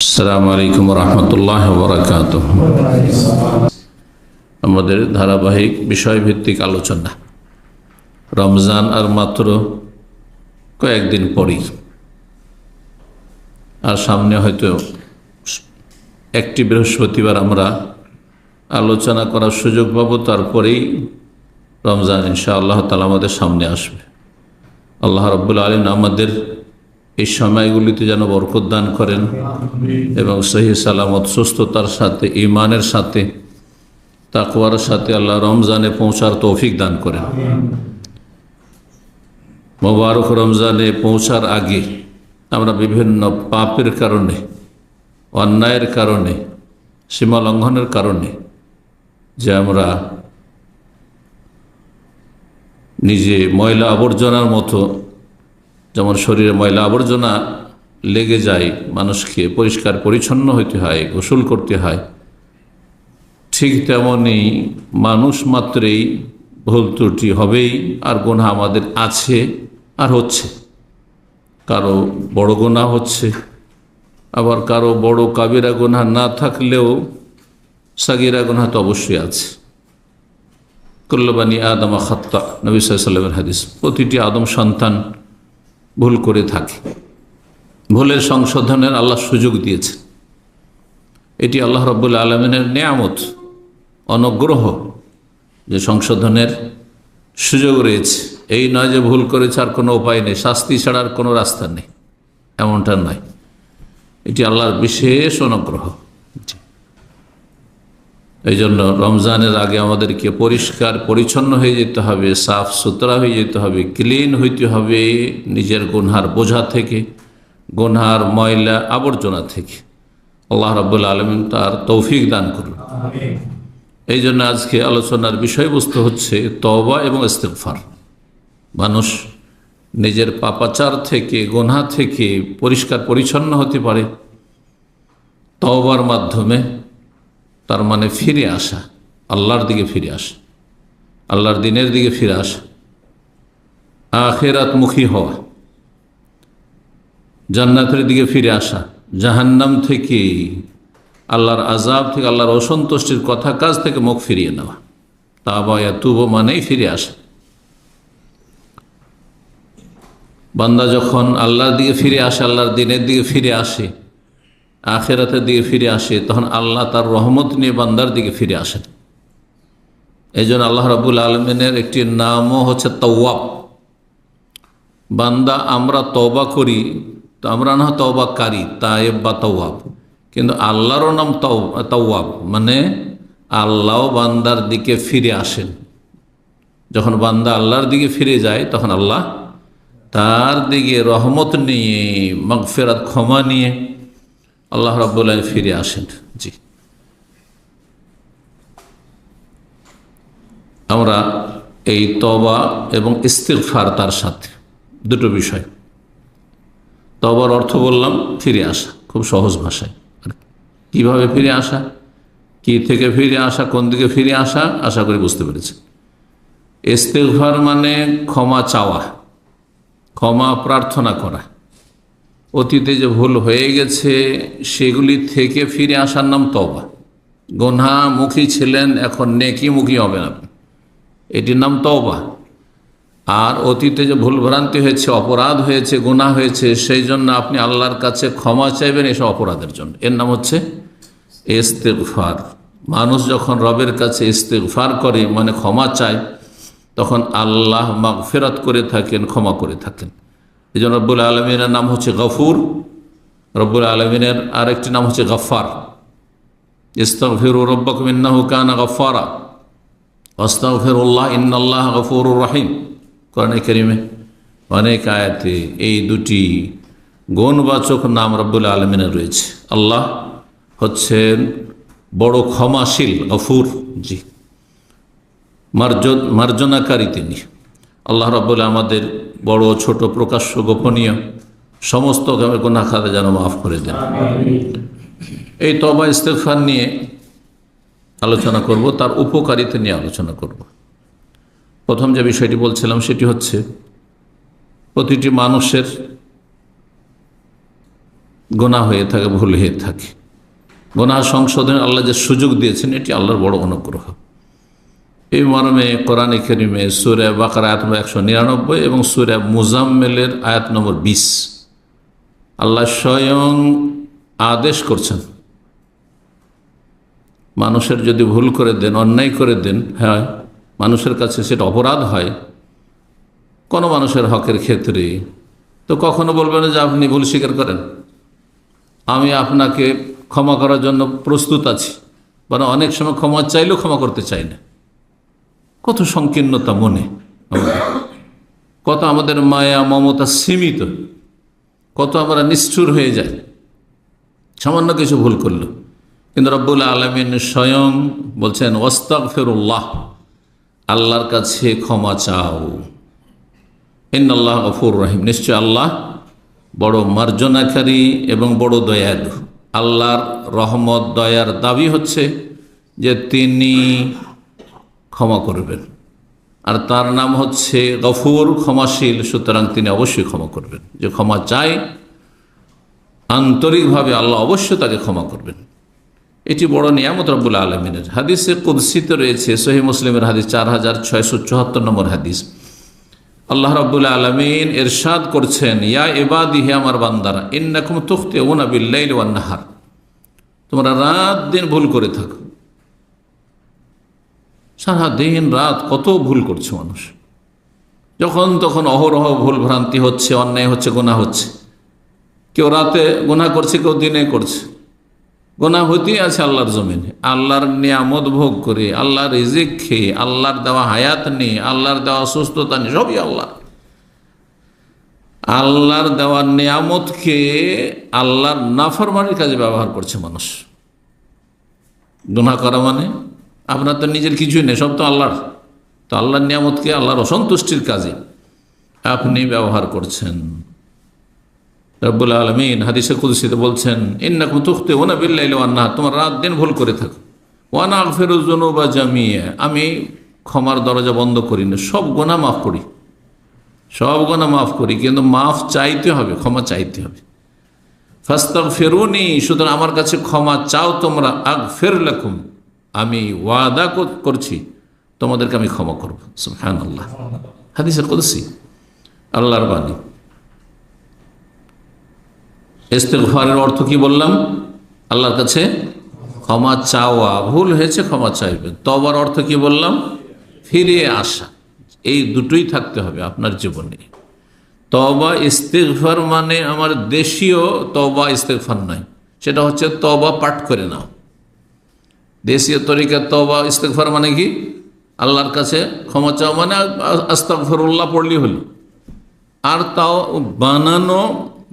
আসসালামু আলাইকুম রহমতুল্লাহ বরকাতুহ। আমাদের ধারাবাহিক বিষয়ভিত্তিক আলোচনা, রমজান আর মাত্র কয়েকদিন পরই, আর সামনে হয়তো একটি বৃহস্পতিবার আমরা আলোচনা করার সুযোগ পাবো, তারপরেই রমজান ইনশাআল্লাহ তাআলা আমাদের সামনে আসবে। আল্লাহ রাব্বুল আলামিন আমাদের এই সময়গুলিতে যেন বরকত দান করেন এবং সহি সালামত সুস্থতার সাথে, ঈমানের সাথে, তাকওয়ার সাথে আল্লাহ রমজানে পৌঁছার তৌফিক দান করেন। মোবারক রমজানে পৌঁছার আগে আমরা বিভিন্ন পাপের কারণে, অন্যায়ের কারণে, সীমা লঙ্ঘনের কারণে যে আমরা নিজে ময়লা আবর্জনার মতো, যেমন শরীরে ময়লা আবর্জনা লেগে যায়, মানুষকে পরিষ্কার পরিচ্ছন্ন হইতে হয়, গোসল করতে হয়, ঠিক তেমনি মানুষ মাত্রেই ভুল ত্রুটি হবেই, আর গুনাহ আমাদের আছে আর হচ্ছে। কারো বড় গুনাহ হচ্ছে, আবার কারো বড় কাবিরা গুনাহ না থাকলেও সাগিরা গুনাহ তো অবশ্যই আছে। কুল্লু বানি আদম খাত্তা, নবী সাল্লাল্লাহু আলাইহি ওয়াসাল্লামের হাদিস। প্রতিটি আদম সন্তান ভুল করে থাকে। ভুলের সংশোধনের আল্লাহ সুযোগ দিয়েছে। এটি আল্লাহ রাব্বুল আলামিনের নেয়ামত, অনুগ্রহ, যে সংশোধনের সুযোগ রয়েছে। এই নয় যে ভুল করেছে আর কোনো উপায় নেই, শাস্তি ছাড়ার কোনো রাস্তা নেই, এমনটা নয়। এটি আল্লাহর বিশেষ অনুগ্রহ। এই জন্য রমজানের আগে আমাদেরকে পরিষ্কার পরিচ্ছন্ন হয়ে যেতে হবে, সাফ সুতরা হয়ে যেতে হবে, ক্লিন হইতে হবে নিজের গুনহার বোঝা থেকে, গুনহার ময়লা আবর্জনা থেকে। আল্লাহ রাব্বুল আলামিন তার তৌফিক দান করুন। এই জন্য আজকে আলোচনার বিষয়বস্তু হচ্ছে তওবা এবং ইস্তিগফার। মানুষ নিজের পাপাচার থেকে, গুনহা থেকে পরিষ্কার পরিচ্ছন্ন হতে পারে তওবার মাধ্যমে। তার মানে ফিরে আসা, আল্লাহর দিকে ফিরে আসা, আল্লাহর দিনের দিকে ফিরে আসা, আখিরাতমুখী হওয়া, জান্নাতের দিকে ফিরে আসা, জাহান্নাম থেকে, আল্লাহর আযাব থেকে, আল্লাহর অসন্তুষ্টির কথা কাজ থেকে মুখ ফিরিয়ে নেওয়া। তাওবা ইয়াতুবু মানেই ফিরে আসা। বান্দা যখন আল্লাহর দিকে ফিরে আসে, আল্লাহর দিনের দিকে ফিরে আসে, আখিরাতের দিকে ফিরে আসে, তখন আল্লাহ তার রহমত নিয়ে বান্দার দিকে ফিরে আসেন। এই জন্য আল্লাহ রাব্বুল আলামিনের একটি নামও হচ্ছে তাওয়াব। বান্দা আমরা তওবা করি, তো আমরা না তওবাকারী, তায়েব বা তাওয়াব, কিন্তু আল্লাহরও নাম তাওয়াব, মানে আল্লাহ বান্দার দিকে ফিরে আসেন। যখন বান্দা আল্লাহর দিকে ফিরে যায়, তখন আল্লাহ তার দিকে রহমত নিয়ে, মাগফিরাত, ক্ষমা নিয়ে আল্লাহ রাব্বুল আলামিন ফিরে আসেন। জি, আমরা এই তওবা এবং ইস্তিগফার, তার সাথে দুটো বিষয়। তওবার অর্থ বললাম ফিরে আসা, খুব সহজ ভাষায়। কিভাবে ফিরে আসা, কি থেকে ফিরে আসা, কোন দিকে ফিরে আসা, আশা করি বুঝতে পেরেছেন। ইস্তিগফার মানে ক্ষমা চাওয়া, ক্ষমা প্রার্থনা করা। অতীতে যে ভুল হয়ে গেছে সেগুলি থেকে ফিরে আসার নাম তওবা। গুনাহমুখী ছিলেন, এখন নেকিমুখী হবেন আপনি, এটির নাম তওবা। আর অতীতে যে ভুল ভ্রান্তি হয়েছে, অপরাধ হয়েছে, গুনাহ হয়েছে, সেই জন্য আপনি আল্লাহর কাছে ক্ষমা চাইবেন এসব অপরাধের জন্য, এর নাম হচ্ছে ইস্তিগফার। মানুষ যখন রবের কাছে ইস্তিগফার করে, মানে ক্ষমা চায়, তখন আল্লাহ মাগফিরাত করে থাকেন, ক্ষমা করে থাকেন। এই জন্য রব্বুল আলমিনের নাম হচ্ছে গফুর, রব্বুল আলমিনের আরেকটি নাম হচ্ছে গফফার। ইস্তাগফিরু রাব্বাকুম ইন্নাহু কানা গফফারা, আস্তাগফিরুল্লাহ ইন্নাল্লাহ গফুরুর রহিম। কোরআনে কারীমে অনেক আয়াতে এই দুটি গুণবাচক নাম রব্বুল আলমিনের রয়েছে। আল্লাহ হচ্ছেন বড় ক্ষমাশীল, গফুর। জি, মার্জনাকারী তিনি। আল্লাহ রাব্বুল আমাদের বড় ছোট, প্রকাশ্য, গোপনীয় সমস্ত গুনাহ খাতা যেন মাফ করে দেন। এই তওবা ইস্তিগফার নিয়ে আলোচনা করব, তার উপকারিতা নিয়ে আলোচনা করব। প্রথম যে বিষয়টি বলছিলাম সেটি হচ্ছে প্রতিটি মানুষের গুনাহ হয়ে থাকে, ভুল হয়ে থাকে। গুনাহ সংশোধনের আল্লাহ যে সুযোগ দিয়েছেন, এটি আল্লাহর বড় অনুগ্রহ। এই মর্মে কোরআনে কারিমে সূরা বাকারা আয়াত নম্বর 199 এবং সূরা মুজাম্মেলের আয়াত নম্বর 20 আল্লাহ স্বয়ং আদেশ করছেন, মানুষের যদি ভুল করে দেন, অন্যায় করে দেন, হ্যাঁ মানুষের কাছে সেটা অপরাধ হয় কোনো মানুষের হকের ক্ষেত্রে, তো কখনো বলবেন যে আপনি ভুল স্বীকার করেন, আমি আপনাকে ক্ষমা করার জন্য প্রস্তুত আছি, বরং অনেক সময় ক্ষমা চাইলেও ক্ষমা করতে চাই না। কত সংকীর্ণতা মনে, কত আমাদের মায়া মমতা সীমিত, কত আমরা নিষ্ঠুর হয়ে যাই সামান্য কিছু ভুল করল। কিন্তু রব্বুল আলামিন স্বয়ং বলছেন ওয়াস্তাগফিরুল্লাহ, আল্লাহর কাছে ক্ষমা চাও। ইন্নাল্লাহ গফুর রহিম, নিশ্চয় আল্লাহ বড় মার্জনাকারী এবং বড় দয়ালু। আল্লাহর রহমত দয়ার দাবি হচ্ছে যে তিনি ক্ষমা করবেন, আর তার নাম হচ্ছে গফুর, ক্ষমাশীল। সুতরাং তিনি অবশ্যই ক্ষমা করবেন। যে ক্ষমা চায় আন্তরিকভাবে, আল্লাহ অবশ্যই তাকে ক্ষমা করবেন। এটি বড় নিয়ামত রব্বুল আলমিনের। হাদিসে কুদসিতে রয়েছে, সহিহ মুসলিমের হাদিস 4674 নম্বর হাদিস। আল্লাহ রাব্বুল আলামিন ইরশাদ করছেন, ইয়া ইবাদি, হে আমার বান্দারা, ইন্নাকুম তুখতিউনা বিল-লাইলি ওয়ান-নাহার, তোমরা রাত দিন ভুল করে থাকো। সারা দিন রাত কত ভুল করছে মানুষ, যখন তখন অহরহ ভুল ভ্রান্তি হচ্ছে, অন্যায় হচ্ছে, গুনাহ হচ্ছে। কেউ রাতে গুনাহ করছে, কেউ দিনে করছে। গুনাহ হতেই আছে আল্লাহর জমিনে। আল্লাহর নিয়ামত ভোগ করে, আল্লাহর রিজিক খেয়ে, আল্লাহর দেওয়া হায়াত নিয়ে, আল্লাহর দেওয়া সুস্থতা নিয়ে, সবই আল্লাহ। আল্লাহর দেওয়া নিয়ামতকে আল্লাহর নাফরমানির কাজে ব্যবহার করছে মানুষ। গুনাহ করা মানে আপনার তো নিজের কিছুই নেই, সব তো আল্লাহর। তো আল্লাহর নিয়ামতকে আল্লাহর অসন্তুষ্টির কাজে আপনি ব্যবহার করছেন। রব্বুল আলামিন হাদিসে কুদসিতে বলছেন, ইন্নাকুম তুখতিউনা বিল-লাইলি ওয়ান-নাহার, তোমরা রাত দিন ভুল করে থাকো। ওয়া আনা আগফিরুয যুনুবা জামিআ, আমি ক্ষমার দরজা বন্ধ করি না, সব গুনাহ মাফ করি, সব গুনাহ মাফ করি। কিন্তু মাফ চাইতে হবে, ক্ষমা চাইতে হবে। ফাস্তাগফিরুনি, সুতরাং আমার কাছে ক্ষমা চাও তোমরা, আগফির লাকুম, আমি ওয়াদা করছি তোমাদেরকে আমি ক্ষমা করব। সুবহানাল্লাহ, হাদিসে কুদসি, আল্লাহর বাণী। ইস্তিগফারের অর্থ কি বললাম? আল্লাহর কাছে ক্ষমা চাওয়া, ভুল হয়েছে ক্ষমা চাইবেন। তওবার অর্থ কি বললাম? ফিরে আসা। এই দুটোই থাকতে হবে আপনার জীবনে। তওবা ইস্তিগফার মানে আমার দেশীয় তওবা ইস্তিগফার নয়, সেটা হচ্ছে তওবা পাঠ করে নাও। দেশীয় তরিকার তওবা ইস্তিগফার মানে কি? আল্লাহর কাছে ক্ষমা চাওয়া মানে আস্তাগফিরুল্লাহ পড়লেই হলো। আর তাও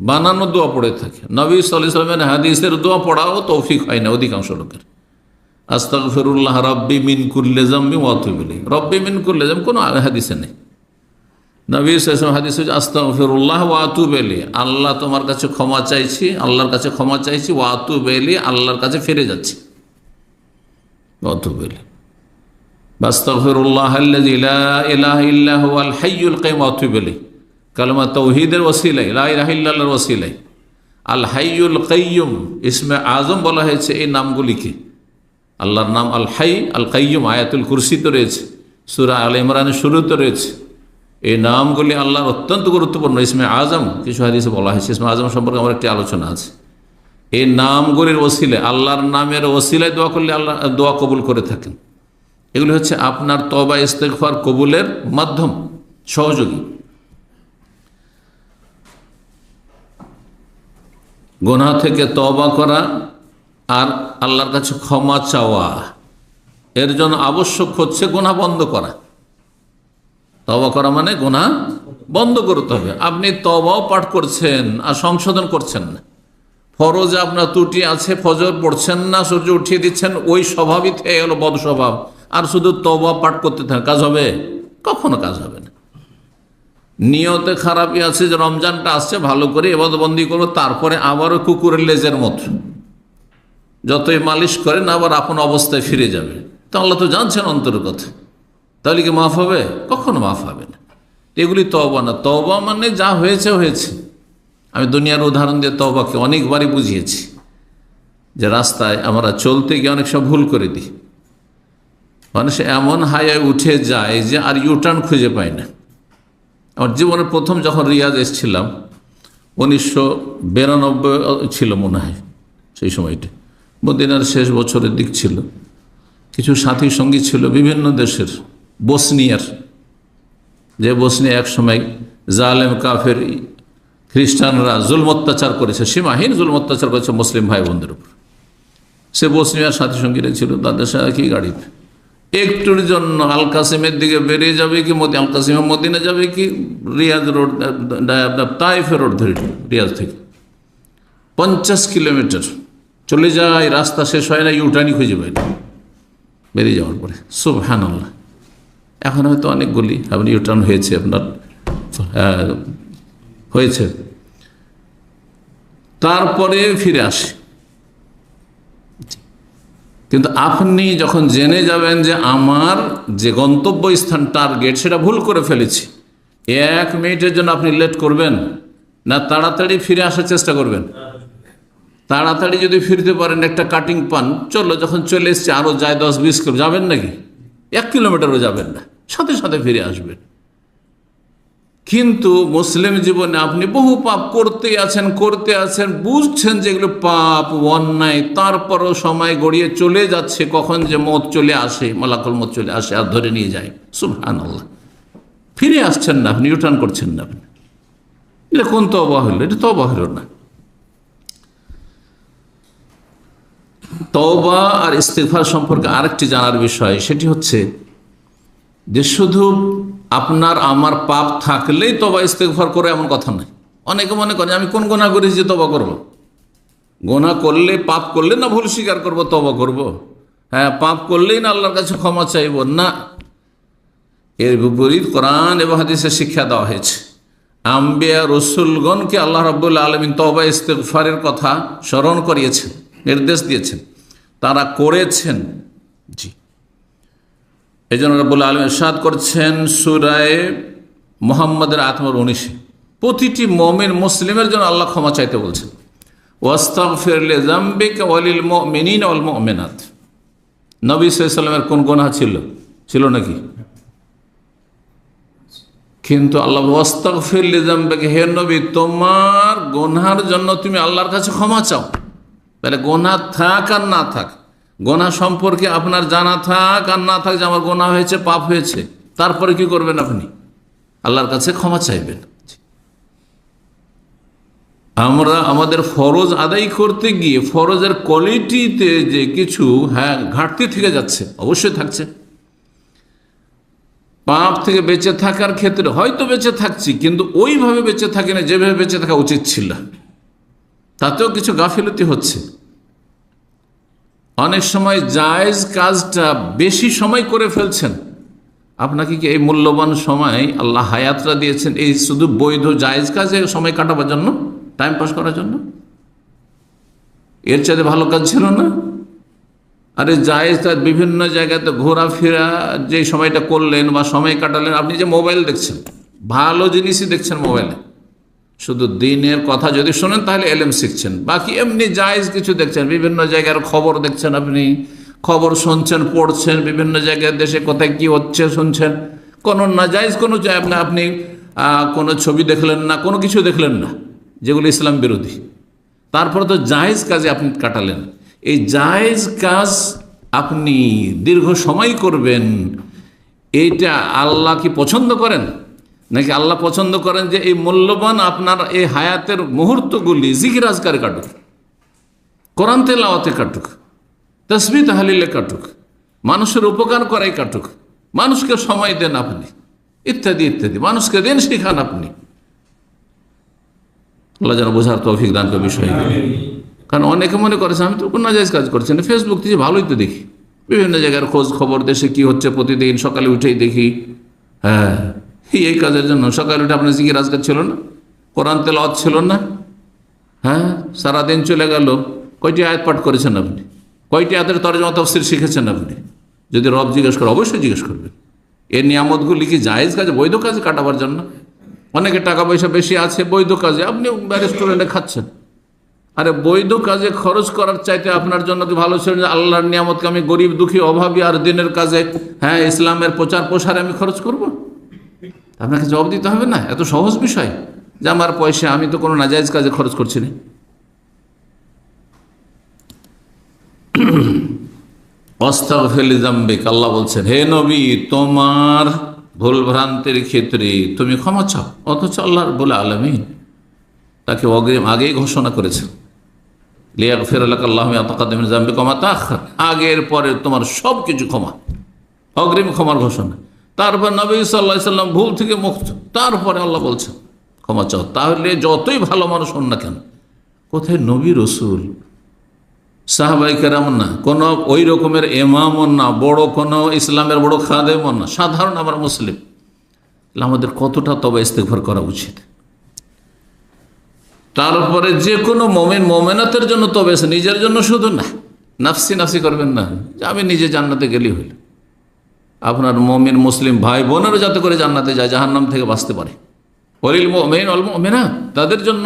বানানো দোয়া পড়ে থাকে। নবী সাল্লাল্লাহু আলাইহি ওয়াসাল্লামের হাদিসের দোয়া পড়াও তৌফিক হয় না অধিকাংশ লোকের। আস্তাগফিরুল্লাহ রাব্বি মিন কুল্লি যামবি ওয়া আতুবু ইলাইহি, রাব্বি মিন কুল্লি যামব কোনো হাদিসে নেই। নবী সাল্লাল্লাহু আলাইহি ওয়াসাল্লাম হাদিসে আস্তাগফিরুল্লাহ ওয়া আতুবু ইলাইহি, আল্লাহ তোমার কাছে ক্ষমা চাইছি, আল্লাহর কাছে ক্ষমা চাইছি, ওয়া আতুবু ইলাইহি, আল্লাহর কাছে ফিরে যাচ্ছি। ওয়া আতুবু ইলাইহি, আস্তাগফিরুল্লাহাল্লাযী লা ইলাহা ইল্লা হুয়াল হাইয়ুল কাইয়্যুম ওয়া আতুবু ইলাইহি, কালেমা তাওহীদের ওসিলায়, লা ইলাহা ইল্লাল্লাহর ওসিলায়। আল হাইয়ুল কাইয়্যুম ইসমে আজম বলা হয়েছে এই নামগুলিকে। আল্লাহর নাম আল হাই, আল কাইয়্যুম আয়াতুল কুরসিতে রয়েছে, সূরা আল ইমরানের শুরুতে রয়েছে। এই নামগুলি আল্লাহর অত্যন্ত গুরুত্বপূর্ণ ইসমে আজম। কিছু হাদিসে বলা হয়েছে ইসমে আজম সম্পর্কে আমার একটি আলোচনা আছে। এই নামগুলির ওসিলায়, আল্লাহর নামের ওসিলায় দোয়া করলে আল্লাহ দোয়া কবুল করে থাকেন। এগুলি হচ্ছে আপনার তওবা ইস্তিগফার কবুলের মাধ্যম, সহযোগী। গুনাহ থেকে তওবা করা আর আল্লাহর কাছে ক্ষমা চাওয়া, এর জন্য আবশ্যক হচ্ছে গুনাহ বন্ধ করা। তওবা করা মানে গুনাহ বন্ধ করতে হবে। আপনি তওবাও পাঠ করছেন আর সংশোধন করছেন না। ফরজে আপনার ত্রুটি আছে, ফজর পড়ছেন না, সূর্য উঠিয়ে দিচ্ছেন, ওই স্বভাবই থেকে গেল বদ স্বভাব। আর শুধু তওবা পাঠ করতে থাকেন, কাজ হবে? কখনো কাজ হবে না। নিয়তে খারাপই আছে যে রমজানটা আসছে, ভালো করে ইবাদতবন্দি করবো, তারপরে আবারও কুকুরের লেজের মতো যতই মালিশ করেন আবার আপন অবস্থায় ফিরে যাবে। তো আল্লাহ তো জানছেন অন্তরের কথা, তাহলে কি মাফ হবে? কখনো মাফ হবে না। এগুলি তওবা না। তওবা মানে যা হয়েছে হয়েছে, আমি দুনিয়ার উদাহরণ দিয়ে তওবাকে অনেকবারই বুঝিয়েছি যে রাস্তায় আমরা চলতে গিয়ে অনেক সময় ভুল করে দিই। মানুষ এমন হাইয়ে উঠে যায় যে আর ইউটার্ন খুঁজে পায় না। আমার জীবনের প্রথম যখন রিয়াজ এসেছিলাম 1992 ছিল মনে হয়, সেই সময়টা মদিনার শেষ বছরের দিক ছিল। কিছু সাথী সঙ্গী ছিল বিভিন্ন দেশের, বসনিয়ার, যে বসনিয়া এক সময় জালেম কাফের খ্রিস্টানরা জুলম অত্যাচার করেছে, সীমাহীন জুলম অত্যাচার করেছে মুসলিম ভাই বোনদের উপর। সে বসনিয়ার সাথী সঙ্গীরা ছিল, তাদের সাথে কি গাড়িতে একটুর জন্য আল কাসিমের দিকে বেরিয়ে যাবে কি আল কাসিমে মদিনা যাবে কি রিয়াজ রোড, তাইফের রোড ধরে রিয়াজ থেকে 50 কিলোমিটার চলে যায়, রাস্তা শেষ হয় না, ইউটার্নই খুঁজে পাই না বেরিয়ে যাওয়ার পরে। সুবহানাল্লাহ। এখন হয়তো অনেকগুলি আপনি ইউটার্ন হয়েছে, আপনার হয়েছে, তারপরে ফিরে আসে। কিন্তু আপনি যখন জেনে যাবেন যে আমার যে গন্তব্যস্থান টার্গেট সেটা ভুল করে ফেলেছি, 1 মিনিটের জন্য আপনি লেট করবেন না তাড়াতাড়ি ফিরে আসার চেষ্টা করবেন? তাড়াতাড়ি যদি ফিরতে পারেন, একটা কাটিং পান, চলো যখন চলে এসছে আরও যায় 10-20 কিলো, যাবেন নাকি? 1 কিলোমিটারও যাবেন না, সাথে সাথে ফিরে আসবেন। কিন্তু মুসলিম জীবনে আপনি বহু পাপ করতে আছেন, বুঝছেন যে এগুলো পাপ অন্যায়, তারপরও সময় গড়িয়ে চলে যাচ্ছে, কখন যে মত চলে আসে, মালাকুল মত চলে আসে আর ধরে নিয়ে যায়। সুবহানাল্লাহ। ফিরে আসছেন না আপনি, ইউটার্ন করছেন না আপনি। এটা কোন তওবা হলো? এটা তওবা হলো না। তওবা আর ইস্তিগফার সম্পর্কে আরেকটি জানার বিষয়, সেটি হচ্ছে যে শুধু আপনার আমার পাপ থাকলেই তওবা ইস্তিগফার করে এমন কথা নয়। অনেকে মনে করে আমি কোন গুনাহ করেছি যে তওবা করব? গুনাহ করলে, পাপ করলে না ভুল স্বীকার করব তওবা করব? হ্যাঁ, পাপ করলেই না আল্লাহর কাছে ক্ষমা চাইব না। এর বিপরীত কোরআন এবং হাদিসে শিক্ষা দেওয়া হয়েছে। আম্বিয়া রসুলগণকে আল্লাহ রাব্বুল আলামিন তওবা ইস্তিগফারের কথা স্মরণ করিয়েছেন, নির্দেশ দিয়েছেন, তারা করেছেন। জি, এই জন্য রাব্বুল আলামিন ইরশাদ করছেন সূরা মুহাম্মাদের 19, প্রতিটি মুমিন মুসলিমের জন্য আল্লাহ ক্ষমা চাইতে বলছেন। ওয়াস্তাগফির লিযামবিকা ওয়ালিল মুমিনিনা ওয়াল মুমিনাত। নবী সাল্লাল্লাহু আলাইহি ওয়াসাল্লামের কোন গুনাহ ছিল নাকি? কিন্তু আল্লাহ ওয়াস্তাগফির লিযামবিকা, হে নবী তোমার গুনাহের জন্য তুমি আল্লাহর কাছে ক্ষমা চাও। তাহলে গুনাহ থাক আর না থাক, গোনা সম্পর্কে আপনার জানা থাক আর না থাক যে আমার গোনা হয়েছে, পাপ হয়েছে, তারপরে কি করবেন? আপনি আল্লাহর কাছে ক্ষমা চাইবেন। আমরা আমাদের ফরজ আদায় করতে গিয়ে ফরজের কোয়ালিটিতে যে কিছু ঘাটতি থেকে যাচ্ছে, অবশ্যই থাকছে। পাপ থেকে বেঁচে থাকার ক্ষেত্রে হয়তো বেঁচে থাকছি, কিন্তু ওইভাবে বেঁচে থাকি না যেভাবে বেঁচে থাকা উচিত ছিল, তাতেও কিছু গাফিলতি হচ্ছে। অনেক সময় জায়েজ কাজটা বেশি সময় করে ফেলছেন। আপনাকে কি এই মূল্যবান সময় আল্লাহ হায়াতটা দিয়েছেন এই শুধু বৈধ জায়েজ কাজে সময় কাটাবার জন্য, টাইম পাস করার জন্য? এর চাইতে ভালো কাজ ছিল না? আরে জায়েজ কাজ বিভিন্ন জায়গাতে ঘোরাফেরা যে সময়টা করলেন বা সময় কাটালেন, আপনি যে মোবাইল দেখছেন, ভালো জিনিসই দেখছেন মোবাইলে, শুধু দিনের কথা যদি শোনেন তাহলে এলেম শিখছেন, বাকি এমনি জায়েজ কিছু দেখছেন, বিভিন্ন জায়গার খবর দেখছেন, আপনি খবর শুনছেন, পড়ছেন, বিভিন্ন জায়গায় দেশে কোথায় কি হচ্ছে শুনছেন, কোনো নাজায়েজ কোনো আপনি কোনো ছবি দেখলেন না, কোনো কিছু দেখলেন না যেগুলো ইসলাম বিরোধী, তারপরে তো জায়েজ কাজে আপনি কাটালেন। এই জায়েজ কাজ আপনি দীর্ঘ সময় করবেন, এইটা আল্লাহ কি পছন্দ করেন? নাকি আল্লাহ পছন্দ করেন যে এই মূল্যবান আপনার এই হায়াতের মুহূর্তগুলি জিকির আজকারে কাটুক, কোরআন তেলাওয়াতে কাটুক, তাসবিহ তাহলিলে কাটুক, মানুষের উপকার করাই কাটুক, মানুষকে সময় দেন আপনি, ইত্যাদি ইত্যাদি, মানুষকে দেন শিখান আপনি। আল্লাহ যেন বোঝার তৌফিক দান করে বিষয়। কারণ অনেকে মনে করেছে আমি তো কোনো নাজায়েজ কাজ করছি না, ফেসবুক থেকে ভালোই তো দেখি, বিভিন্ন জায়গার খোঁজ খবর, দেশে কি হচ্ছে প্রতিদিন সকালে উঠেই দেখি। হ্যাঁ, এই কাজের জন্য সকালে উঠে আপনার জিকির আজকার ছিল না, কোরআন তেলাওয়াত ছিল না? হ্যাঁ, সারাদিন চলে গেল, কয়টি আয়াত পাঠ করেছেন আপনি? কয়টি আয়াতের তরজমা তাফসীর শিখেছেন আপনি? যদি রব জিজ্ঞেস করে, অবশ্যই জিজ্ঞেস করবেন। এর নিয়ামতগুলি কি জায়েজ কাজে, বৈধ কাজে কাটাবার জন্য? অনেকে টাকা পয়সা বেশি আছে বৈধ কাজে, আপনি রেস্টুরেন্টে খাচ্ছেন। আরে বৈধ কাজে খরচ করার চাইতে আপনার জন্য তো ভালো ছিল যে আল্লাহর নিয়ামতকে আমি গরিব দুঃখী অভাবী আর দিনের কাজে, হ্যাঁ, ইসলামের প্রচার প্রসারে আমি খরচ করব। আপনাকে জবাব দিতে হবে না? এত সহজ বিষয় যে আমার পয়সা আমি তো কোনো নাজায়েজ কাজে খরচ করছি না। আস্তাগফির লিযামবিক, আল্লাহ বলছেন হে নবী তোমার ভুল ভ্রান্তির ক্ষেত্রে তুমি ক্ষমা চাও, অথচ আল্লাহ রাব্বুল আলামিন তাকে অগ্রিম আগেই ঘোষণা করেছেন লিয়াগফির লাকা আল্লাহু মা তাকাদ্দামা মিন যামবিকা ওয়া মা তাআখার, আগের পরে তোমার সব কিছু ক্ষমা, অগ্রিম ক্ষমার ঘোষণা। তারপর নবী সাল্লাল্লাহু আলাইহি সাল্লাম ভুল থেকে মুক্ত, তারপরে আল্লাহ বলছেন ক্ষমা চাও। তাহলে যতই ভালো মানুষ হন না কেন, কোথায় নবী রসুল সাহাবাই কেরাম না, কোনো ওই রকমের এমামও না, বড় কোনো ইসলামের বড় খাদেমও না, সাধারণ আমার মুসলিম, আমাদের কতটা তবে ইস্তেগফার করা উচিত। তারপরে যে কোনো মোমেন মোমেনাতের জন্য তবে, নিজের জন্য শুধু না, নাফসি নাফসি করবেন না যে আমি নিজে জান্নাতে গেলেই হইল। আপনার মোমিন মুসলিম ভাই বোনেরও যাতে করে জান্নাতে যায়, জাহান্নাম থেকে বাঁচতে পারে। ওয়ালিল মুমিন ওয়াল মুমিনাত, তাদের জন্য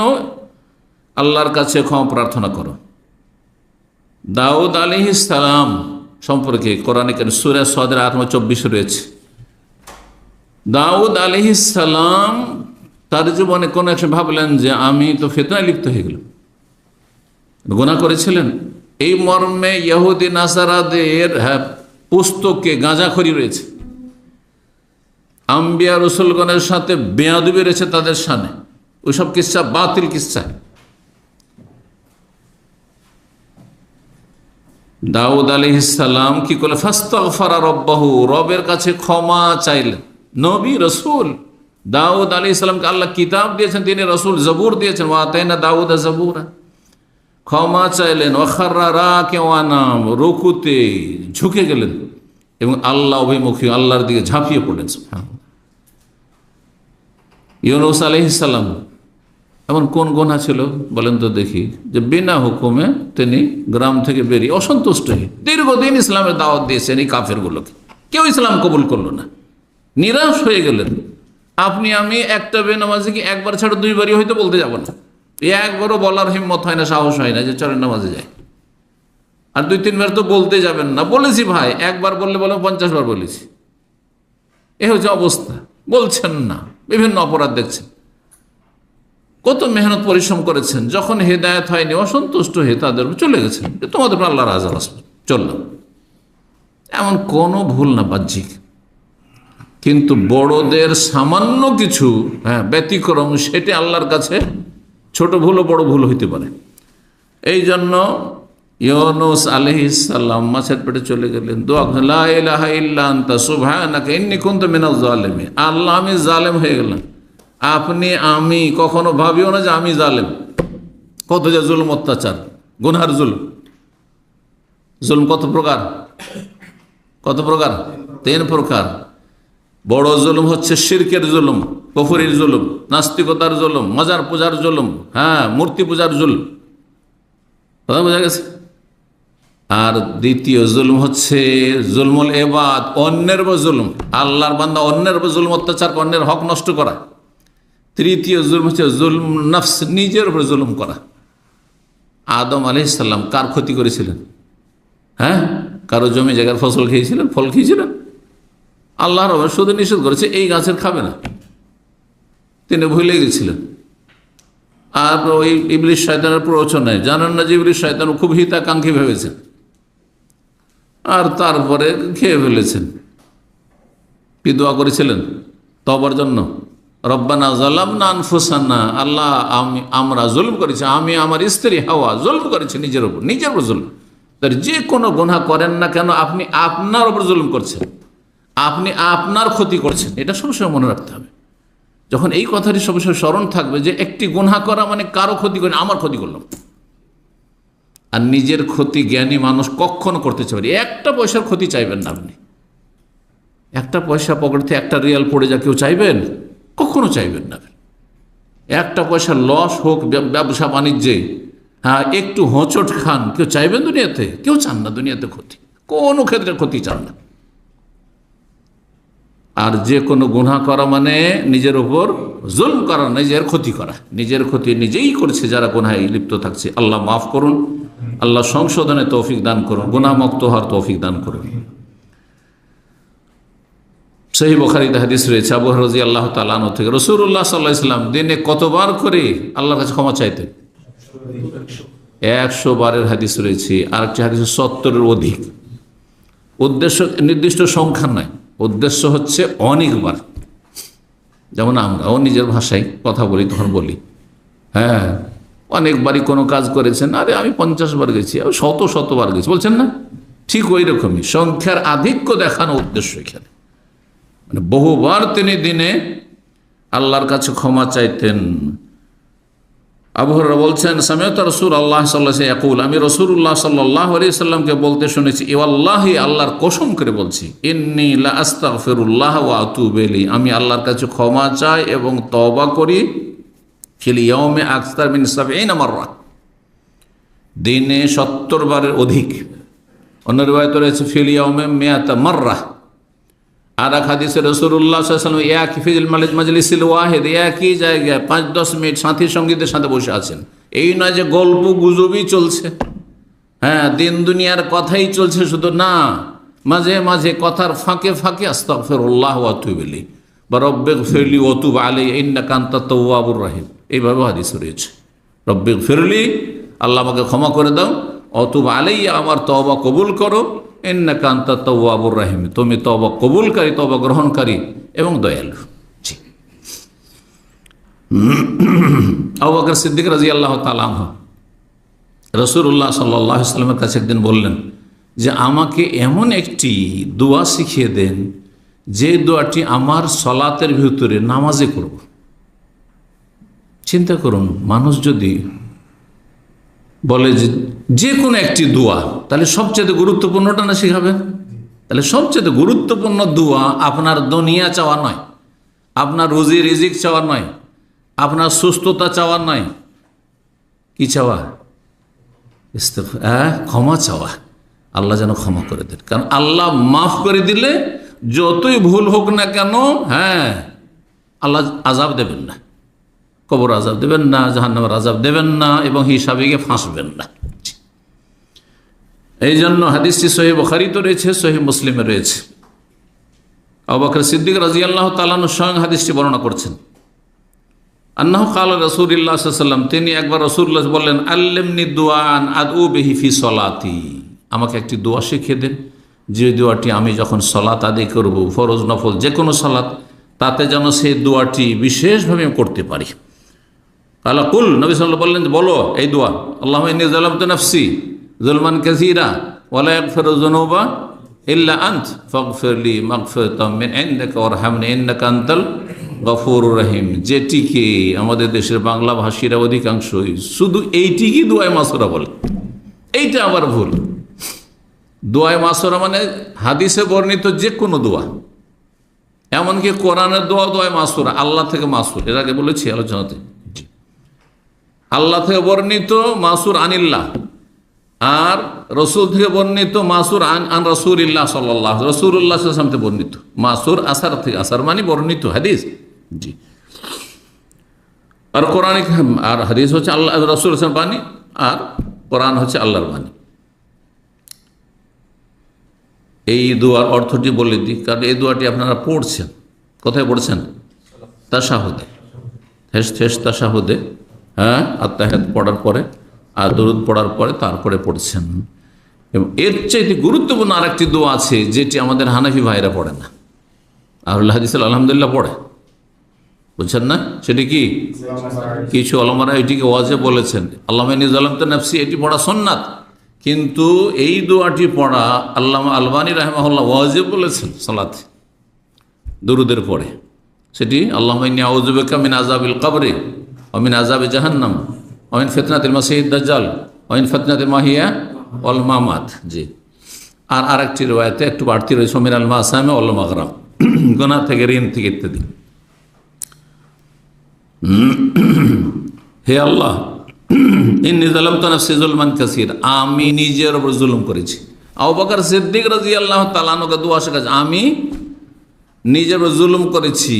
আল্লাহর কাছে ক্ষমা প্রার্থনা করো। দাউদ আলাইহিস সালাম সম্পর্কে কোরআনে কারীম সূরা সাদের 8-24 রয়েছে। দাউদ আলাইহিস সালাম তার জীবনে কোন এক ভাবলেন যে আমি তো ফিতনায় লিপ্ত হয়ে গেলাম, গুনাহ করেছিলেন। এই মর্মে ইহুদি নাসারাদের পুস্তকে গাঁজাখড়ি রয়েছে, আম্বিয়া রসুলগণের সাথে বেয়াদবি রয়েছে তাদের সামনে, ওইসব কিচ্ছা বাতিল কিচ্ছা। দাউদ আলাইহিস সালাম কি করলেন? ফাস্তাগফারা রাব্বাহু, রবের কাছে ক্ষমা চাইলেন। নবী রসুল দাউদ আলাইহিস সালামকে আল্লাহ কিতাব দিয়েছেন, তিনি রসুল, জবুর দিয়েছেন, ওয়া আতাইনা দাউদা জাবুরা। ক্ষমা চাইলেন, ওয়াখাররা রাকিওয়ানাম, রুকুতে ঝুঁকে গেলেন এবং আল্লাহ অভিমুখী আল্লাহর দিকে ঝাঁপিয়ে পড়লেন। সুবহানাল্লাহ। ইউনূস আলাইহিস সালাম এমন কোন গুনাহ ছিল বলেন তো দেখি, যে বিনা হুকুমে তিনি গ্রাম থেকে বেরিয়ে অসন্তুষ্ট হয়ে দীর্ঘদিন ইসলামের দাওয়াত দিয়েছেন এই কাফেরগুলোকে, কেউ ইসলাম কবুল করলো না, নিরাশ হয়ে গেলেন। আপনি আমি একটা বেনামাজি কি একবার ছাড়া দুইবারই হয়তো বলতে যাব না, একবারও বলার হিম্মত হয় না, সাহস হয় না যে চলেন নামাজে যায়। আর 2-3 বার তো বলতে যাবেন না। বলেছি ভাই, একবার বললে বলে 50 বার বলেছি, এ হচ্ছে অবস্থা। বলছেন না, বিভিন্ন অপরাধ দেখছেন, কত মেহনত পরিশ্রম করেছেন, যখন হেদায়েত হয়নি অসন্তুষ্ট হয়ে তাদের চলে গেছেন, তোমাদের আল্লাহর আযাব আসবে, চললাম। এমন কোনো ভুল না বাহ্যিক, কিন্তু বড়দের সামান্য কিছু ব্যতিক্রম, সেটি আল্লাহর কাছে ছোট ভুল ও বড় ভুল হইতে পারে। এই জন্য ইউনূস আলাইহিস সালাম মাছের পেটে চলে গেলেন, দোয়া করলেন, লা ইলাহা ইল্লা আনতা সুবহানাকা ইন্নী কুনতু মিনাজ জালিমিন। আল্লাহ আমি জালেম হয়ে গেলাম, আপনি আমি কখনো ভাবিও না যে আমি জালেম। কত যে জুলুম, অত্যাচার, গুনহার জুলুম। জুলুম কত প্রকার? কত প্রকার? 3 প্রকার। বড় জুলুম হচ্ছে শিরকের জুলুম, কুফরির জুলুম, নাস্তিকতার জুলুম, মজার পূজার জুলুম, মূর্তি পূজার জুলুম, কথা বোঝা গেছে? আর দ্বিতীয় জুলুম হচ্ছে জুলমুল ইবাদ, অন্যের উপর জুলুম, আল্লাহর বান্দা অন্যের উপর জুলুম, অত্যাচার, অন্যের হক নষ্ট করা। তৃতীয় জুলুম হচ্ছে জুলম নফস, নিজের উপর জুলুম করা। আদম আলাইহিস সালাম কার ক্ষতি করেছিলেন? কারো জমি জায়গার ফসল খেয়েছিলেন, ফল খেয়েছিলেন? আল্লাহর শুধু নিষেধ করেছে এই গাছের খাবে না, তিনি ভুলে গেছিলেন। আর ওই ইবলিস শয়তানের প্ররোচনায়, জানেন না যে ইবলিস শয়তান খুব হিতাকাঙ্ক্ষী ভেবেছেন, আর তারপরে খেয়ে ফেলেছেন। কি দোয়া করেছিলেন তওবার জন্য? রব্বানা যালামনা আনফুসানা, আল্লাহ আমরা জুলম করেছি, আমি আমার স্ত্রী হাওয়া জুলম করেছি নিজের উপর জুলম। তার যে কোনো গুনাহ করেন না কেন, আপনি আপনার উপর জুলম করছেন, আপনি আপনার ক্ষতি করছেন, এটা সবসময় মনে রাখতে হবে। যখন এই কথাটি সবসময় স্মরণ থাকবে যে একটি গুনাহ করা মানে কারো ক্ষতি করে, আমার ক্ষতি করলাম। আর নিজের ক্ষতি জ্ঞানী মানুষ কখনো করতে চাইবে, একটা পয়সার ক্ষতি চাইবেন না আপনি। একটা পয়সা পকেট থেকে একটা রিয়াল পড়ে যা কেউ চাইবেন? কখনো চাইবেন না। একটা পয়সা লস হোক ব্যবসা বাণিজ্যে, একটু হোঁচট খান, কেউ চাইবেন দুনিয়াতে? কেউ চান না দুনিয়াতে ক্ষতি, কোনো ক্ষেত্রে ক্ষতি চান না। আর যে কোনো গুনাহ করা মানে নিজের উপর জুলম করা, নিজের ক্ষতি করা, নিজের ক্ষতি নিজেই করছে যারা গুনাহে লিপ্ত থাকছে। আল্লাহ মাফ করুন, আল্লাহ সংশোধনে তৌফিক দান করুন, গুনাহমুক্ত হওয়ার তৌফিক দান করুন। সহিহ বুখারীতে হাদিস রয়েছে আবু হুরায়রা রাদিয়াল্লাহু তাআলা আনহু থেকে, রাসূলুল্লাহ সাল্লাল্লাহু আলাইহি ওয়াসাল্লাম দিনে কতবার করে আল্লাহর কাছে ক্ষমা চাইতেন? 100 বারের হাদিস রয়েছে, আর একটি হাদিস 70-এর অধিক। উদ্দেশ্য নির্দিষ্ট সংখ্যা নয়, উদ্দেশ্য হচ্ছে অনেকবার। যেমন আমরাও নিজের ভাষায় কথা বলি, তখন বলি হ্যাঁ অনেকবারই কোনো কাজ করেছেন, আরে আমি 50 বার গেছি, আমি শত বার গেছি, বলছেন না? ঠিক ওই রকমই সংখ্যার আধিক্য দেখানো উদ্দেশ্য এখানে। মানে বহুবার তিনি দিনে আল্লাহর কাছে ক্ষমা চাইতেন। আবু হুরায়রা বলছেন, সামিআতু রাসূলুল্লাহ সাল্লাল্লাহু আলাইহি ওয়াসাল্লাম ইয়াকুল, আমি রাসূলুল্লাহ সাল্লাল্লাহু আলাইহি ওয়াসাল্লামকে বলতে শুনেছি, ওয়াল্লাহি, আল্লাহর কসম করে বলছি, ইন্নী লা আস্তাগফিরুল্লাহ ওয়া আতুবু ইলাইহি, আমি আল্লাহর কাছে ক্ষমা চাই এবং তওবা করি, ফিল ইয়াউমি আকসার মিন 70 মাররা, দিনে 70 বারের অধিক। অন্য রিওয়ায়াতে রয়েছে ফিল ইয়াউমি 100 মাররা। আর এক হাদিসে রাসূলুল্লাহ সাল্লাল্লাহু আলাইহি ওয়াসাল্লাম ইয়াকিফিল মাজলিসিল ওয়াহিদ, একই জায়গায় 5-10 মিনিট সাথী সঙ্গীদের সাথে বসে আছেন। এই নয় যে গল্প গুজবই চলছে, হ্যাঁ দিন দুনিয়ার কথাই চলছে শুধু, না, মাঝে মাঝে কথার ফাঁকে ফাঁকে আস্তাগফিরুল্লাহ ওয়া আতুবু ইলাইহি বা রব্বিগফিরলি ওয়া তুব আলাইহি ইন্নাকা আনতাত তাওয়াবুর রহিম, এইভাবে হাদিস রয়েছে। রব্বিগফিরলি, আল্লাহ আমাকে ক্ষমা করে দাও, ওয়া তুব আলাইহি, আমার তওবা কবুল করো, ইন্নাকা আনতাত তাওয়াবুর রহিম, তুমি তওবা কবুলকারী, তওবা গ্রহণকারী এবং দয়ালু। জি। আবু বকর সিদ্দিক রাদিয়াল্লাহু তাআলা আনহু রাসূলুল্লাহ সাল্লাল্লাহু আলাইহি ওয়াসাল্লামের কাছে একদিন বললেন যে আমাকে এমন একটি দোয়া শিখিয়ে দেন যে দোয়াটি আমার সালাতের ভিতরে নামাজে করব। চিন্তা করুন, মানুষ যদি বলে যে কোনো একটি দোয়া, তাহলে সবচেয়ে গুরুত্বপূর্ণটা না শিখাবেন? তাহলে সবচেয়ে গুরুত্বপূর্ণ দোয়া আপনার দুনিয়া চাওয়া নয়, আপনার রুজি রিজিক চাওয়া নয়, আপনার সুস্থতা চাওয়া নয়, কি চাওয়া? ক্ষমা চাওয়া। আল্লাহ যেন ক্ষমা করে দেন, কারণ আল্লাহ মাফ করে দিলে যতই ভুল হোক না কেন, হ্যাঁ আল্লাহ আযাব দেবেন না, কবর আযাব দেবেন না, জাহান্নামের আযাব দেবেন না, এবং হিসাবে গিয়ে ফাঁসবেন না। এই জন্য হাদিসটি সহিহ বুখারীতে রয়েছে, সহিহ মুসলিমে রয়েছে। আবু বকর সিদ্দিক রাদিয়াল্লাহু তাআলা আনহু স্বয়ং হাদিসটি বর্ণনা করছেন। আন্নাহু ক্বালা রাসূলুল্লাহ সাল্লাল্লাহু আলাইহি ওয়াসাল্লাম, তিনি একবার রাসূলুল্লাহ বললেন, আল্লিমনি দুআন আদউ বিহি ফি সলাতি, আমাকে একটি দোয়া শিখিয়ে দেন যে দোয়াটি আমি যখন সালাত আদায় করব, ফরজ নফল যে কোনো সালাত, তাতে যেন সেই দোয়াটি বিশেষভাবে করতে পারি। কালা কুল, নবী সাল্লাল্লাহু আলাইহি ওয়াসাল্লাম বললেন, বলো এই দোয়া, আল্লাহুম্মা ইন্নী যালামতু নাফসি যুলমান কাসীরা ওয়া লা ইয়াগফিরু যুনুবা ইল্লা আনত ফাগফিরলি মাগফিরাতাম মিন ইনদিকা ওয়ারহামনি ইন্নাকা আনতাল গফুরুর রহিম। যেটিকে আমাদের দেশের বাংলা ভাষীরা অধিকাংশই শুধু এইটিকে দোয়ায়ে মাসুরা বলে, এইটা আবার ভুল। দোয়ায়ে মাসুরা মানে হাদিসে বর্ণিত যে কোনো দোয়া, এমনকি কোরআনের দোয়া দোয়ায়ে মাসুরা, আল্লাহ থেকে মাসুর, এর আগে বলেছি আলোচনাতে। আল্লাহ থেকে বর্ণিত মাসুর আনিল্লাহ, আর রসুল থেকে বর্ণিত মাসুর আন রাসূলিল্লাহ সাল্লাল্লাহু আলাইহি ওয়াসাল্লাম, রাসূলুল্লাহ সাল্লাল্লাহু আলাইহি ওয়াসাল্লাম থেকে বর্ণিত মাসুর আসার থেকে, আসার মানে বর্ণিত হাদিস। জি। আর কোরআন আর হাদিস হচ্ছে আল্লাহ রাসূল সাল্লাল্লাহু আলাইহি ওয়াসাল্লাম বাণী, আর কোরআন হচ্ছে আল্লাহর বাণী। এই দোয়ার অর্থটি বলে দিই, কারণ এই দোয়াটি আপনারা পড়ছেন, কোথায় পড়ছেন? তাশাহুদে, শেষ তাশাহুদে, হ্যাঁ আত্তাহিয়াত পড়ার পরে আর দরুদ পড়ার পরে তারপরে পড়ছেন। এবং এর চাইতে গুরুত্বপূর্ণ আরেকটি দোয়া আছে যেটি আমাদের হানাফি ভাইরা পড়ে না, আহলুল হাদিস আলহামদুলিল্লাহ পড়ে, বুঝছেন না? সেটি কি? কিছু ওলামারা এটিকে ওয়াজিব বলেছেন, আল্লাহুম্মা ইন্নী যালামতু নাফসি, এটি পড়া সুন্নাত, কিন্তু এই দোয়াটি পড়া আল্লামা আলবানী রাহিমাহুল্লাহ ওয়াজিব বলেছেন সালাতে দরুদের পরে। সেটি আল্লাহুম্মা ইন্নী আউযু বিকা মিন আযাবিল কবরি ওয়া মিন আযাবি জাহান্নাম ওয়া মিন ফিতনাতিল মাসিহিদ দাজ্জাল ওয়া মিন ফিতনাতিল মাহিয়া ওয়াল মামাত। জি। আর আরেকটি riwayate একটু বাড়তি রয়েছে, মিনাল মাসামি ওয়াল মাগরাম, গুনাহ থেকে, ঋণ থেকে ইত্যাদি। হে আল্লাহ, ইন্নী যালামতু নাফসি যুলমান কাসীর, আমি নিজের উপর জুলুম করেছি। আবু বকর সিদ্দিক রাদিয়াল্লাহু তাআলা আনহু দোয়া শেখাচ্ছে, আমি নিজের জুলুম করেছি,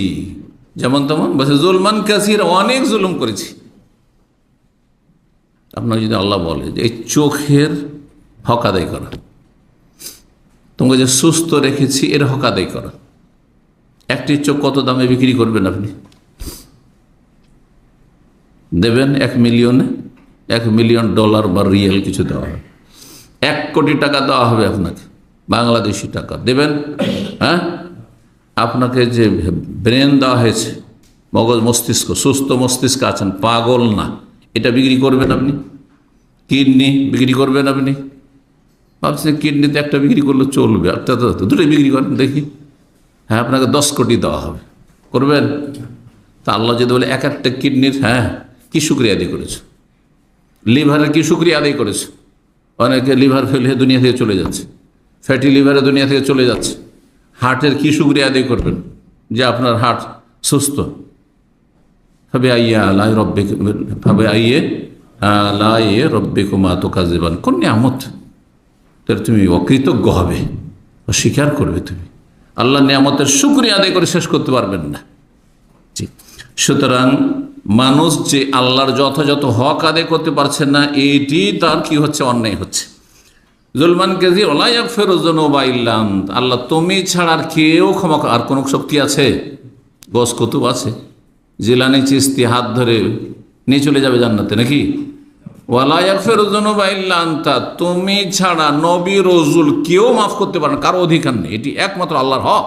যেমন তেমন বলছে জুলমান কাসির, অনেক জুলুম করেছি। আপনাকে যদি আল্লাহ বলে যে এই চোখের হক আদায় করা, তোমাকে যে সুস্থ রেখেছি এর হক আদায় করা, একটি চোখ কত দামে বিক্রি করবেন আপনি? দেবেন 1 মিলিয়নে, $1 মিলিয়ন বা রিয়েল কিছু দেওয়া হবে, 1 কোটি টাকা দেওয়া হবে আপনাকে, বাংলাদেশি টাকা দেবেন। হ্যাঁ, আপনাকে যে ব্রেন দেওয়া হয়েছে, মগজ মস্তিষ্ক, সুস্থ মস্তিষ্ক আছেন, পাগল না, এটা বিক্রি করবেন আপনি? কিডনি বিক্রি করবেন আপনি? ভাবছেন কিডনিতে একটা বিক্রি করলে চলবে, একটা তো দুটোই বিক্রি করেন দেখি। হ্যাঁ, আপনাকে 10 কোটি দেওয়া হবে, করবেন? তা আল্লাহ যদি বলে এক একটা কিডনির, হ্যাঁ, কি শুকরিয়া আদায় করেছে, লিভারের কি শুকরিয়া আদায় করেছে। অনেকে লিভার ফেল হয়ে দুনিয়া থেকে চলে যাচ্ছে, ফ্যাটি লিভারে দুনিয়া থেকে চলে যাচ্ছে। হার্টের কি শুকরিয়া আদায় করবেন যে আপনার হার্ট সুস্থ? কোন নিয়ামত, তাহলে তুমি অকৃতজ্ঞ হবে, অস্বীকার করবে, তুমি আল্লাহ নিয়ামতের শুকরিয়া আদায় করে শেষ করতে পারবেন না। সুতরাং মানুষ যে আল্লাহর যথাযথ হক আদায় করতে পারছে না, এটি তার কি হচ্ছে, অন্যায় হচ্ছে। জুলমান কাসীর ওয়া লা ইয়াগফিরু যুনুবা ইল্লা আনত, আল্লাহ তুমি ছাড়া আর কেউ ক্ষমা, আর কোন শক্তি আছে? গস কুতুব আছে, জিলানী চিশতি হাত ধরে নিয়ে চলে যাবে জান্নাতে নাকি? ওয়া লা ইয়াগফিরু যুনুবা ইল্লা আনতা, তুমি ছাড়া নবী রাসূল কেউ মাফ করতে পারে না, কারো অধিকার নেই, এটি একমাত্র আল্লাহর হক।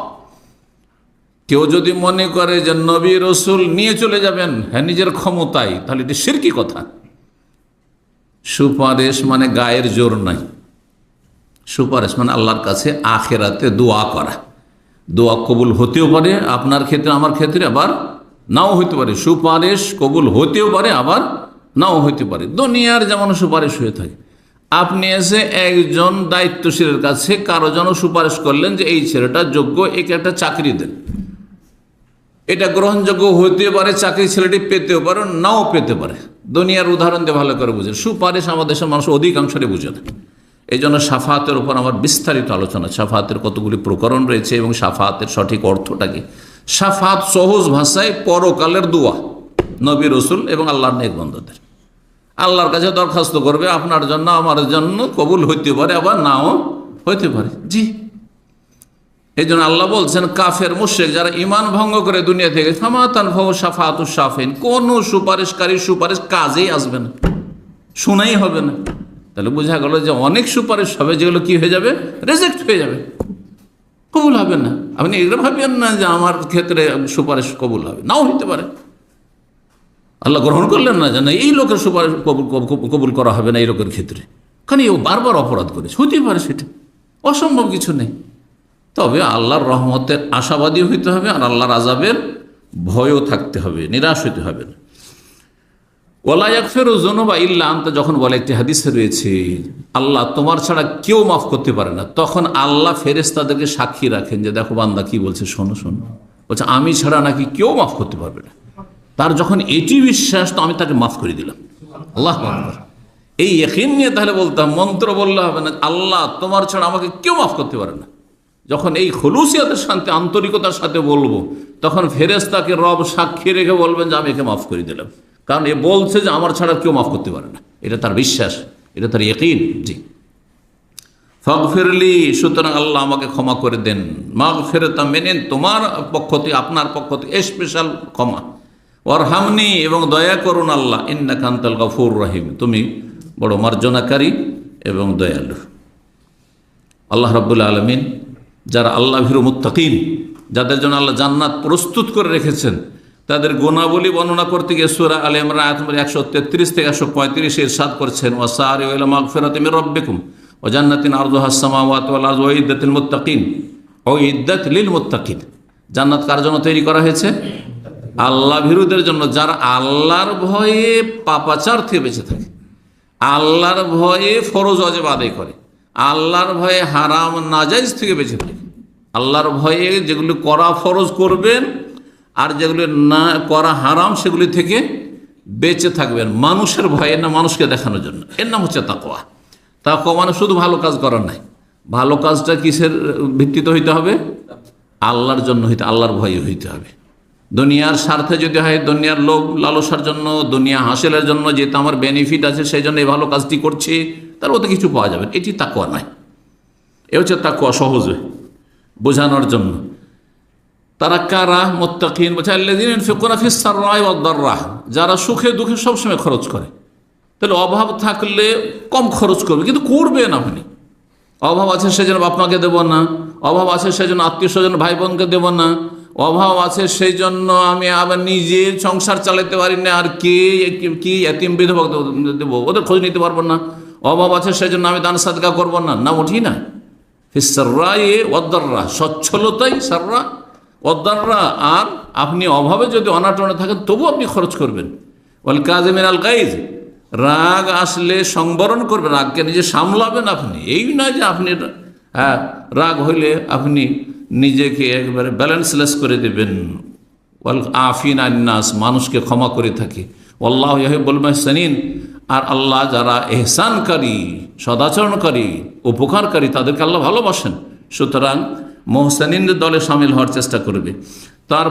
কেউ যদি মনে করে যে নবী রাসূল নিয়ে চলে যাবেন হ্যাঁ নিজের ক্ষমতায়, তাহলে এটি শিরকি কথা। সুপারিশ মানে গায়ের জোর নাই, সুপারিশ মানে আল্লাহর কাছে আখেরাতে দোয়া করা। দোয়া কবুল হতেও পারে আপনার ক্ষেত্রে, আমার ক্ষেত্রে, আবার নাও হইতে পারে। সুপারিশ কবুল হতেও পারে, আবার নাও হইতে পারে। দুনিয়ার যেমন সুপারিশ হয়ে থাকে, আপনি এসে একজন দায়িত্বশীলের কাছে কারো জন্য সুপারিশ করলেন যে এই ছেলেটা যোগ্য, একে একটা চাকরি দেন, এটা গ্রহণযোগ্য হতে পারে, চাকরি ছেলেটি পেতেও পারে, নাও পেতে পারে। দুনিয়ার উদাহরণ দিয়ে ভালো করে বুঝেন, সুপারিশ আমাদের দেশের মানুষ অধিকাংশই বুঝে না। এই জন্য শাফাতের উপর আমার বিস্তারিত আলোচনা, শাফাতের কতগুলি প্রকরণ রয়েছে এবং শাফাতের সঠিক অর্থটা কি। শাফাত সহজ ভাষায় পরকালের দোয়া, নবী রাসূল এবং আল্লাহর নেক বান্দাদের আল্লাহর কাছে দরখাস্ত করবে, আপনার জন্য আমার জন্য কবুল হইতে পারে, আবার নাও হইতে পারে। জি, এই জন্য আল্লাহ বলছেন কাফের মুশরিক যারা ঈমান ভঙ্গ করে দুনিয়া থেকে, ফামা তানফাউ শাফাতুশ শাফিন, কোন সুপারিশকারী সুপারিশ কাজেই আসবে না, শোনাই হবে না। তাহলে বোঝা গেল যে অনেক সুপারিশ হবে যেগুলো কি হয়ে যাবে, রিজেক্ট হয়ে যাবে, কবুল হবে না। আপনি এগুলো ভাবেন না যে আমার ক্ষেত্রে সুপারিশ কবুল হবে, নাও হইতে পারে। আল্লাহ গ্রহণ করলেন না, জানা এই লোকের সুপারিশ কবুল করা হবে না এই লোকের ক্ষেত্রে, কারণ ও বারবার অপরাধ করেছে, হতে পারে, সেটা অসম্ভব কিছু নেই। তবে আল্লাহর রহমতের আশাবাদী হইতে হবে, আর আল্লাহর আযাবের ভয়ও থাকতে হবে, নিরাশ হইতে হবে না। ওয়ালা ইয়াগফিরু যুনুবা ইল্লা আনতা, যখন বলে একটি হাদিসে রয়েছে আল্লাহ তোমার ছাড়া কেউ মাফ করতে পারে না, তখন আল্লাহ ফেরেশতাদেরকে সাক্ষী রাখেন যে দেখো বান্দা কি বলছে, শোনো শোনো, বলছে আমি ছাড়া নাকি কেউ মাফ করতে পারবে না। তার যখন এটি বিশ্বাস, তো আমি তাকে মাফ করে দিলাম। আল্লাহু আকবার। এই ইয়াকিন নিয়ে তাহলে বলতাম, মন্ত্র বললে হবে না, আল্লাহ তোমার ছাড়া আমাকে কেউ মাফ করতে পারে না। যখন এই খুলুসিয়াতের সাথে, আন্তরিকতার সাথে বলবো, তখন ফেরেশতাকে রব সাক্ষী রেখে বলবেন যে আমি একে মাফ করে দিলাম, কারণ এ বলছে যে আমার ছাড়া কেউ মাফ করতে পারে না, এটা তার বিশ্বাস, এটা তার ইয়াকিন। জি, ফাগফিরলি, সুতরাং আল্লাহ আমাকে ক্ষমা করে দেন। মাগফিরাতাম মেনেন, তোমার পক্ষ থেকে, আপনার পক্ষ থেকে স্পেশাল ক্ষমা। ওয়ারহামনি, এবং দয়া করুন আল্লাহ, ইন্নাকা আনতাল গফুর রহিম, তুমি বড় মার্জনাকারী এবং দয়ালু। আল্লাহ রাব্বুল আলামিন যারা আল্লাহ ভীরু মুত্তাকিন, যাদের জন্য আল্লাহ জান্নাত প্রস্তুত করে রেখেছেন, তাদের গুণাবলী বর্ণনা করতে গিয়ে সূরা আলে ইমরান আয়াত নম্বর 133 থেকে 135 ইরশাদ করছেন, ওয়াসারিউ ইলা মাগফিরাতিন মির রাব্বিকুম ওয়া জান্নাতিন আরদুহাস সামাওয়াতু ওয়াল আরদু উইদ্দাতিল মুত্তাকিন, উইদ্দাত লিল মুত্তাকিন। জান্নাত কার জন্য তৈরি করা হয়েছে? আল্লাহ ভীরুদের জন্য, যারা আল্লাহর ভয়ে পাপাচার থেকে বেঁচে থাকে, আল্লাহর ভয়ে ফরজ ওয়াজিব আদায় করে, আল্লাহর ভয়ে হারাম নাজাইজ থেকে বেঁচে থাকে। আল্লাহর ভয়ে যেগুলি করা ফরজ করবেন, আর যেগুলি না করা হারাম সেগুলি থেকে বেঁচে থাকবেন, মানুষের ভয়ে না, মানুষকে দেখানোর জন্য। এর নাম হচ্ছে তাকওয়া। তাকওয়া মানে শুধু ভালো কাজ করার নাই, ভালো কাজটা কিসের ভিত্তিতে হইতে হবে? আল্লাহর জন্য হইতে, আল্লাহর ভয়ে হইতে হবে। দুনিয়ার স্বার্থে যদি হয়, দুনিয়ার লোভ লালসার জন্য, দুনিয়া হাসিলের জন্য, যেটা আমার বেনিফিট আছে সেই জন্য এই ভালো কাজটি করছি, তার ওতে কিছু পাওয়া যাবে, এটি তাকওয়া নয়। এ হচ্ছে তাকওয়া সহজে বোঝানোর জন্য। তারা কারা? মুত্তাকিন। বলছে আল্লাযীনা ইউনফিকুনা ফিস সাররাই ওয়াদ দাররাহ, যারা সুখে দুঃখে সবসময় খরচ করে। তাহলে অভাব থাকলে কম খরচ করবে, কিন্তু করবেন আপনি। অভাব আছে সেজন্য বাপ মাকে দেবো না, অভাব আছে সেজন্য আত্মীয় স্বজন ভাই বোনকে দেবো না, অভাব আছে সেই জন্য আমি আবার নিজের সংসার চালাতে পারি না, আর কি এতিম বিধবা দেবো, ওদের খোঁজ নিতে পারবো না। অভাব আছে সেই জন্য আমি দান সাদকা করবো না, না উঠি না। ফিস সাররাই ওয়াদ দাররাহ, সচ্ছলতাই সাররা ওয়াদ দাররাহ। আর আপনি অভাবে যদি অনাটনে থাকেন তবু আপনি খরচ করবেন। ওয়াল কাযিমিনাল গাইজ, রাগ আসলে সংবরণ করবেন, রাগকে নিজে সামলাবেন আপনি। এই নয় যে আপনি রাগ হইলে আপনি নিজেকে একবারে ব্যালেন্সলেস করে দেবেন। ওয়াল আফিন আন্নাস, মানুষকে ক্ষমা করে থাকি। আল্লাহু ইউহিব্বুল মুহসিনিন, আর আল্লাহ যারা এহসানকারী, সদাচরণকারী, উপকারকারী, তাদেরকে আল্লাহ ভালোবাসেন। সুতরাং মুহসিনিনদের দলে সামিল হওয়ার চেষ্টা করবে। তার